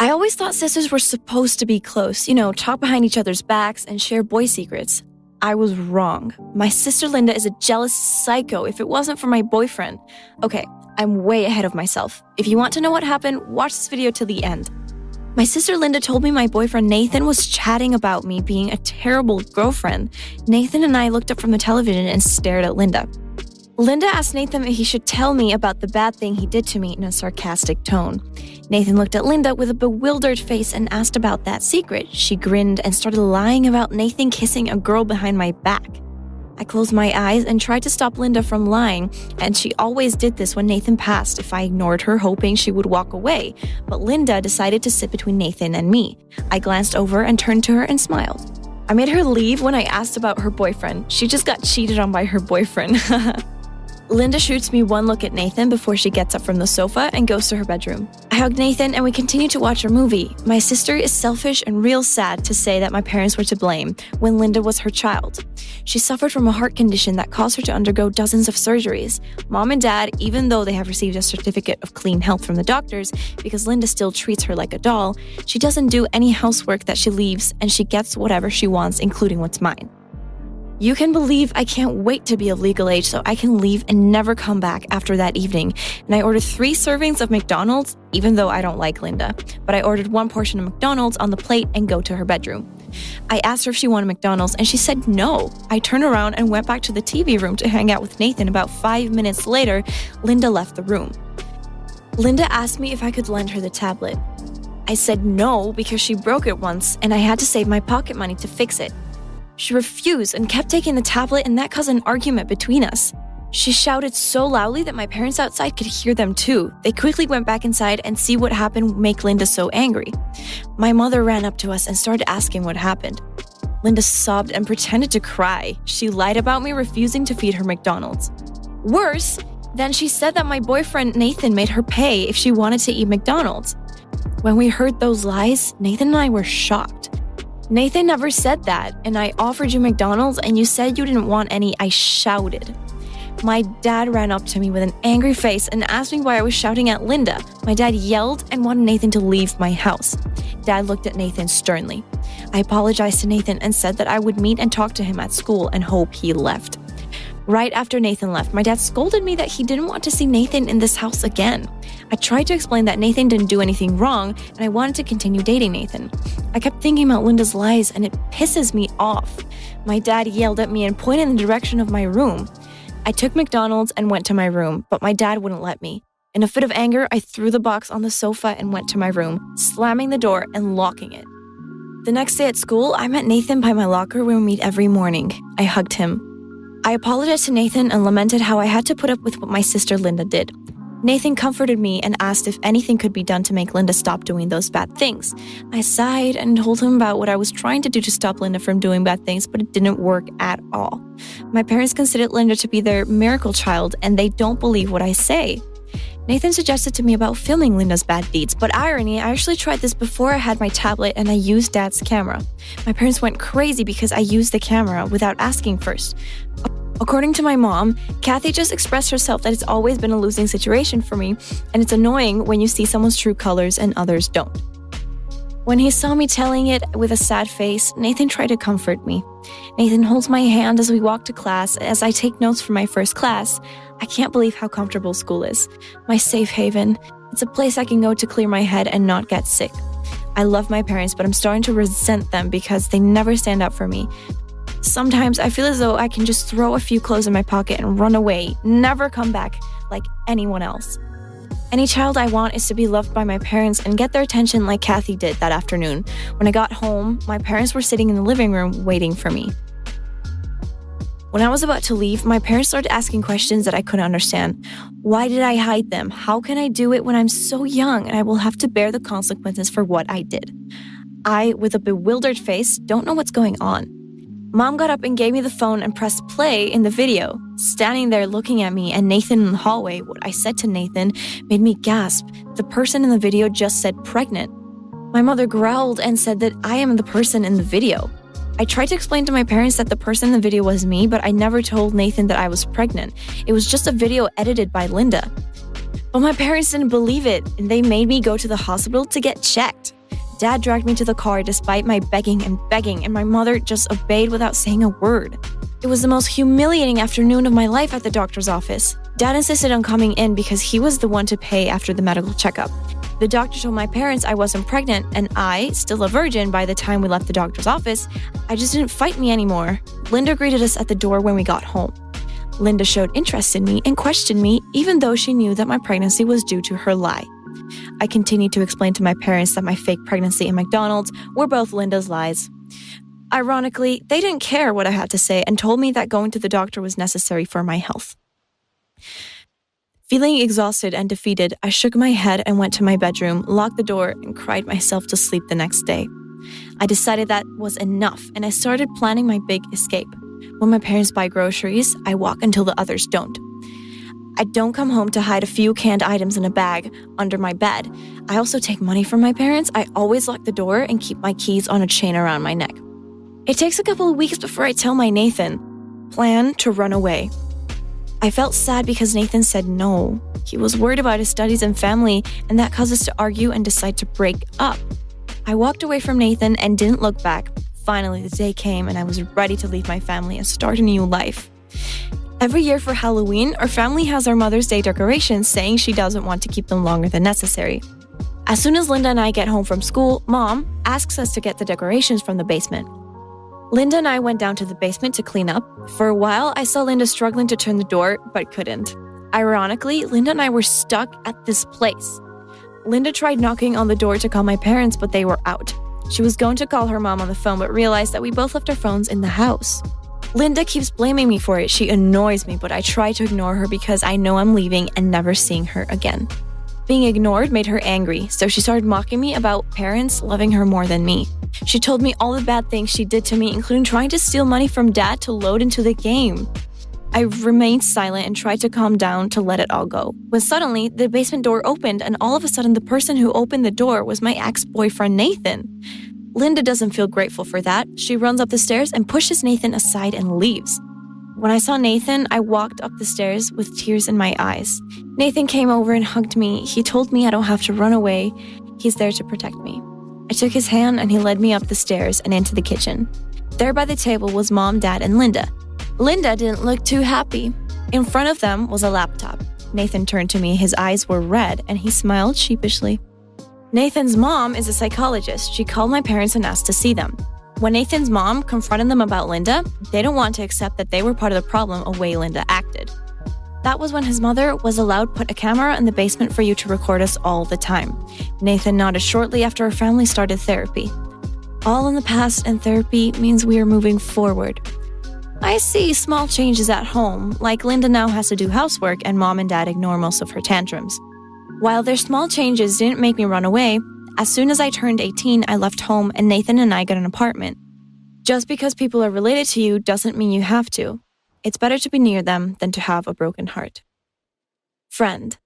I always thought sisters were supposed to be close, talk behind each other's backs and share boy secrets. I was wrong. My sister Linda is a jealous psycho if it wasn't for my boyfriend. Okay, I'm way ahead of myself. If you want to know what happened, watch this video till the end. My sister Linda told me my boyfriend Nathan was chatting about me being a terrible girlfriend. Nathan and I looked up from the television and stared at Linda. Linda asked Nathan if he should tell me about the bad thing he did to me in a sarcastic tone. Nathan looked at Linda with a bewildered face and asked about that secret. She grinned and started lying about Nathan kissing a girl behind my back. I closed my eyes and tried to stop Linda from lying, and she always did this when Nathan passed if I ignored her, hoping she would walk away. But Linda decided to sit between Nathan and me. I glanced over and turned to her and smiled. I made her leave when I asked about her boyfriend. She just got cheated on by her boyfriend. Linda shoots me one look at Nathan before she gets up from the sofa and goes to her bedroom. I hug Nathan and we continue to watch our movie. My sister is selfish and real sad to say that my parents were to blame when Linda was her child. She suffered from a heart condition that caused her to undergo dozens of surgeries. Mom and Dad, even though they have received a certificate of clean health from the doctors because Linda still treats her like a doll, she doesn't do any housework that she leaves and she gets whatever she wants, including what's mine. You can believe I can't wait to be of legal age so I can leave and never come back after that evening. And I ordered 3 servings of McDonald's, even though I don't like Linda. But I ordered 1 portion of McDonald's on the plate and go to her bedroom. I asked her if she wanted McDonald's and she said no. I turned around and went back to the TV room to hang out with Nathan. About 5 minutes later, Linda left the room. Linda asked me if I could lend her the tablet. I said no because she broke it once and I had to save my pocket money to fix it. She refused and kept taking the tablet, and that caused an argument between us. She shouted so loudly that my parents outside could hear them too. They quickly went back inside and see what happened make Linda so angry. My mother ran up to us and started asking what happened. Linda sobbed and pretended to cry. She lied about me refusing to feed her McDonald's. Worse, then she said that my boyfriend Nathan made her pay if she wanted to eat McDonald's. When we heard those lies, Nathan and I were shocked. Nathan never said that, and I offered you McDonald's and you said you didn't want any, I shouted. My dad ran up to me with an angry face and asked me why I was shouting at Linda. My dad yelled and wanted Nathan to leave my house. Dad looked at Nathan sternly. I apologized to Nathan and said that I would meet and talk to him at school and hope he left. Right after Nathan left, my dad scolded me that he didn't want to see Nathan in this house again. I tried to explain that Nathan didn't do anything wrong and I wanted to continue dating Nathan. I kept thinking about Linda's lies and it pisses me off. My dad yelled at me and pointed in the direction of my room. I took McDonald's and went to my room, but my dad wouldn't let me. In a fit of anger, I threw the box on the sofa and went to my room, slamming the door and locking it. The next day at school, I met Nathan by my locker where we meet every morning. I hugged him. I apologized to Nathan and lamented how I had to put up with what my sister Linda did. Nathan comforted me and asked if anything could be done to make Linda stop doing those bad things. I sighed and told him about what I was trying to do to stop Linda from doing bad things, but it didn't work at all. My parents considered Linda to be their miracle child, and they don't believe what I say. Nathan suggested to me about filming Linda's bad deeds, but irony, I actually tried this before I had my tablet and I used Dad's camera. My parents went crazy because I used the camera without asking first. According to my mom, Kathy just expressed herself that it's always been a losing situation for me, and it's annoying when you see someone's true colors and others don't. When he saw me telling it with a sad face, Nathan tried to comfort me. Nathan holds my hand as we walk to class as I take notes for my first class. I can't believe how comfortable school is. My safe haven. It's a place I can go to clear my head and not get sick. I love my parents, but I'm starting to resent them because they never stand up for me. Sometimes I feel as though I can just throw a few clothes in my pocket and run away, never come back like anyone else. Any child I want is to be loved by my parents and get their attention like Kathy did that afternoon. When I got home, my parents were sitting in the living room waiting for me. When I was about to leave, my parents started asking questions that I couldn't understand. Why did I hide them? How can I do it when I'm so young and I will have to bear the consequences for what I did? I, with a bewildered face, don't know what's going on. Mom got up and gave me the phone and pressed play in the video. Standing there looking at me and Nathan in the hallway, what I said to Nathan made me gasp. The person in the video just said pregnant. My mother growled and said that I am the person in the video. I tried to explain to my parents that the person in the video was me, but I never told Nathan that I was pregnant. It was just a video edited by Linda. But my parents didn't believe it, and they made me go to the hospital to get checked. Dad dragged me to the car despite my begging, and my mother just obeyed without saying a word. It was the most humiliating afternoon of my life at the doctor's office. Dad insisted on coming in because he was the one to pay after the medical checkup. The doctor told my parents I wasn't pregnant, and I, still a virgin by the time we left the doctor's office, I just didn't fight me anymore. Linda greeted us at the door when we got home. Linda showed interest in me and questioned me, even though she knew that my pregnancy was due to her lie. I continued to explain to my parents that my fake pregnancy and McDonald's were both Linda's lies. Ironically, they didn't care what I had to say and told me that going to the doctor was necessary for my health. Feeling exhausted and defeated, I shook my head and went to my bedroom, locked the door, and cried myself to sleep the next day. I decided that was enough, and I started planning my big escape. When my parents buy groceries, I walk until the others don't. I don't come home to hide a few canned items in a bag under my bed. I also take money from my parents. I always lock the door and keep my keys on a chain around my neck. It takes a couple of weeks before I tell my Nathan, plan to run away. I felt sad because Nathan said no. He was worried about his studies and family, and that caused us to argue and decide to break up. I walked away from Nathan and didn't look back. Finally, the day came and I was ready to leave my family and start a new life. Every year for Halloween, our family has our Mother's Day decorations, saying she doesn't want to keep them longer than necessary. As soon as Linda and I get home from school, Mom asks us to get the decorations from the basement. Linda and I went down to the basement to clean up. For a while, I saw Linda struggling to turn the door, but couldn't. Ironically, Linda and I were stuck at this place. Linda tried knocking on the door to call my parents, but they were out. She was going to call her mom on the phone, but realized that we both left our phones in the house. Linda keeps blaming me for it. She annoys me, but I try to ignore her because I know I'm leaving and never seeing her again. Being ignored made her angry, so she started mocking me about parents loving her more than me. She told me all the bad things she did to me, including trying to steal money from Dad to load into the game. I remained silent and tried to calm down to let it all go. When suddenly, the basement door opened, and all of a sudden the person who opened the door was my ex-boyfriend Nathan. Linda doesn't feel grateful for that. She runs up the stairs and pushes Nathan aside and leaves. When I saw Nathan, I walked up the stairs with tears in my eyes. Nathan came over and hugged me. He told me I don't have to run away. He's there to protect me. I took his hand and he led me up the stairs and into the kitchen. There by the table was Mom, Dad, and Linda. Linda didn't look too happy. In front of them was a laptop. Nathan turned to me. His eyes were red and he smiled sheepishly. Nathan's mom is a psychologist. She called my parents and asked to see them. When Nathan's mom confronted them about Linda, they don't want to accept that they were part of the problem of the way Linda acted. That was when his mother was allowed put a camera in the basement for you to record us all the time. Nathan nodded shortly after our family started therapy. All in the past, and therapy means we are moving forward. I see small changes at home, like Linda now has to do housework and Mom and Dad ignore most of her tantrums. While their small changes didn't make me run away, as soon as I turned 18, I left home and Nathan and I got an apartment. Just because people are related to you doesn't mean you have to. It's better to be near them than to have a broken heart. Friend.